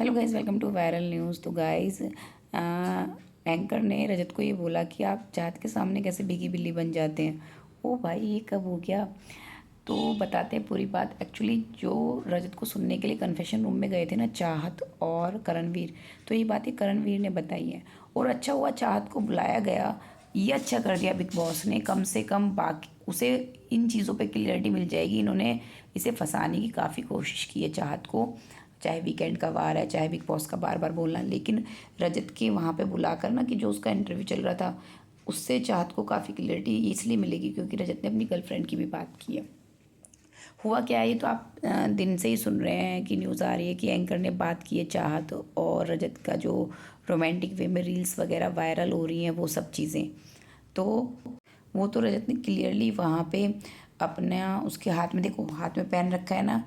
Hello guys, welcome to viral news. तो guys, anchor ने रजत को ये बोला कि आप चाहत के सामने कैसे भीगी बिल्ली बन जाते हैं। ओ भाई, ये कब हो गया? तो बताते हैं पूरी बात। एक्चुअली जो रजत को सुनने के लिए कन्फेशन रूम में गए थे ना, चाहत और करणवीर, तो ये बातें करणवीर ने बताई हैं। और अच्छा हुआ चाहत को बुलाया गया, ये अच्छा कर दिया बिग बॉस ने। कम से कम बाकी उसे इन चीज़ों पे क्लियरिटी मिल जाएगी। इन्होंने इसे फंसाने की काफ़ी कोशिश की है चाहत को, चाहे वीकेंड का वार है, चाहे बिग बॉस का बार बार बोलना। लेकिन रजत के वहाँ पे बुलाकर ना, कि जो उसका इंटरव्यू चल रहा था, उससे चाहत को काफ़ी क्लियरिटी इसलिए मिलेगी क्योंकि रजत ने अपनी गर्लफ्रेंड की भी बात की है। हुआ क्या है, ये तो आप दिन से ही सुन रहे हैं कि न्यूज़ आ रही है कि एंकर ने बात की है चाहत और रजत का, जो रोमांटिक वे में रील्स वगैरह वायरल हो रही हैं वो सब चीज़ें। तो वो तो रजत ने क्लियरली वहाँ पे अपना, उसके हाथ में देखो, हाथ में पहन रखा है ना,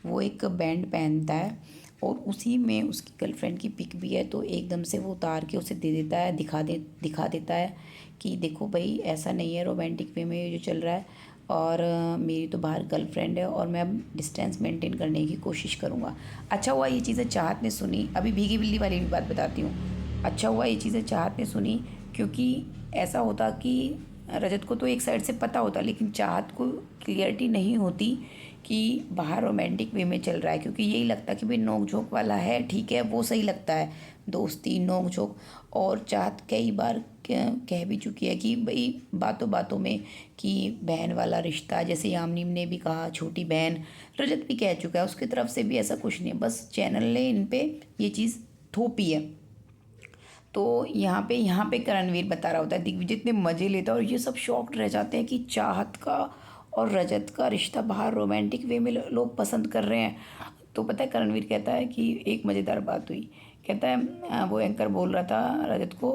वो एक बैंड पहनता है और उसी में उसकी गर्लफ्रेंड की पिक भी है। तो एकदम से वो उतार के उसे दे देता है, दिखा देता है कि देखो भाई, ऐसा नहीं है, रोमांटिक वे में ये जो चल रहा है, और मेरी तो बाहर गर्लफ्रेंड है और मैं अब डिस्टेंस मेंटेन करने की कोशिश करूँगा। अच्छा हुआ ये चीज़ें चाहत ने सुनी। अभी भीगी बिल्ली वाली भी बात बताती हूँ। अच्छा हुआ ये चीज़ें चाहत ने सुनी, क्योंकि ऐसा होता कि रजत को तो एक साइड से पता होता, लेकिन चाहत को क्लियरिटी नहीं होती कि बाहर रोमांटिक वे में चल रहा है। क्योंकि यही लगता कि भाई नोक झोंक वाला है, ठीक है, वो सही लगता है, दोस्ती नोक झोंक। और चाहत कई बार कह भी चुकी है कि भाई बातों बातों में कि बहन वाला रिश्ता, जैसे यामिनी ने भी कहा छोटी बहन, रजत भी कह चुका है, उसकी तरफ से भी ऐसा कुछ नहीं है, बस चैनल ने इन पे ये चीज़ थोपी है। तो यहाँ पे करणवीर बता रहा होता है, दिग्विजय इतने मज़े लेता है और ये सब शॉक्ड रह जाते हैं कि चाहत का और रजत का रिश्ता बाहर रोमांटिक वे में लोग पसंद कर रहे हैं। तो पता है करणवीर कहता है कि एक मज़ेदार बात हुई। कहता है वो एंकर बोल रहा था रजत को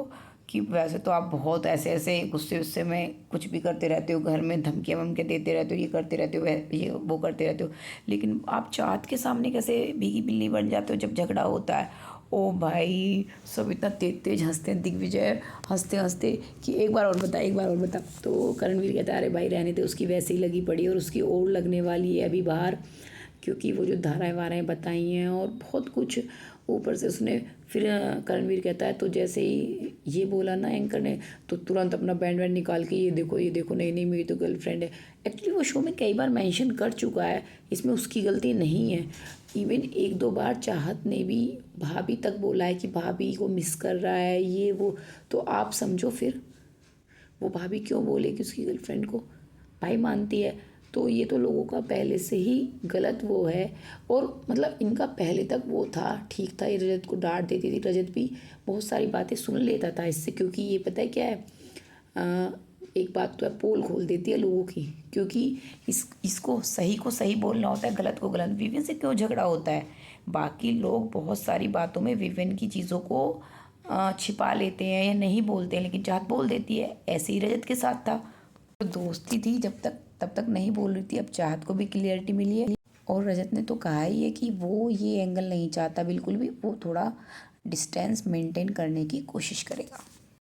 कि वैसे तो आप बहुत ऐसे ऐसे गुस्से उस्से में कुछ भी करते रहते हो, घर में धमकियाँ वमकियाँ देते रहते हो, ये करते रहते हो, ये वो करते रहते हो, लेकिन आप चाहत के सामने कैसे भीगी बिल्ली बन जाते हो जब झगड़ा होता है। ओ भाई, सब इतना तेज तेज हंसते हैं, दिग्विजय हंसते हंसते कि एक बार और बता, एक बार और बता। तो करणवीर कहता है अरे भाई रहने दे, उसकी वैसे ही लगी पड़ी और उसकी और लगने वाली है अभी बाहर, क्योंकि वो जो धाराएं वाराएं बताई हैं और बहुत कुछ ऊपर से उसने। फिर करणवीर कहता है, तो जैसे ही ये बोला ना एंकर ने, तो तुरंत अपना बैंड वैंड निकाल के ये देखो, नहीं नहीं मेरी तो गर्लफ्रेंड है। एक्चुअली वो शो में कई बार मेंशन कर चुका है, इसमें उसकी गलती नहीं है। इवन एक दो बार चाहत ने भी भाभी तक बोला है कि भाभी को मिस कर रहा है, ये वो। तो आप समझो फिर वो भाभी क्यों बोलेगी उसकी गर्लफ्रेंड को, भाई मानती है। तो ये तो लोगों का पहले से ही गलत वो है। और मतलब इनका पहले तक वो था, ठीक था, ये रजत को डांट देती थी, रजत भी बहुत सारी बातें सुन लेता था इससे। क्योंकि ये पता है क्या है, एक बात तो है, पोल खोल देती है लोगों की। क्योंकि इसको सही को सही बोलना होता है, गलत को गलत। विवेन से क्यों झगड़ा होता है? बाकी लोग बहुत सारी बातों में विवेन की चीज़ों को छिपा लेते हैं या नहीं बोलते हैं, लेकिन चाहत बोल देती है। ऐसे ही रजत के साथ था, तो दोस्ती थी जब तक, तब तक नहीं बोल रही थी। अब चाहत को भी क्लियरिटी मिली है और रजत ने तो कहा ही है कि वो ये एंगल नहीं चाहता बिल्कुल भी, वो थोड़ा डिस्टेंस मेंटेन करने की कोशिश करेगा।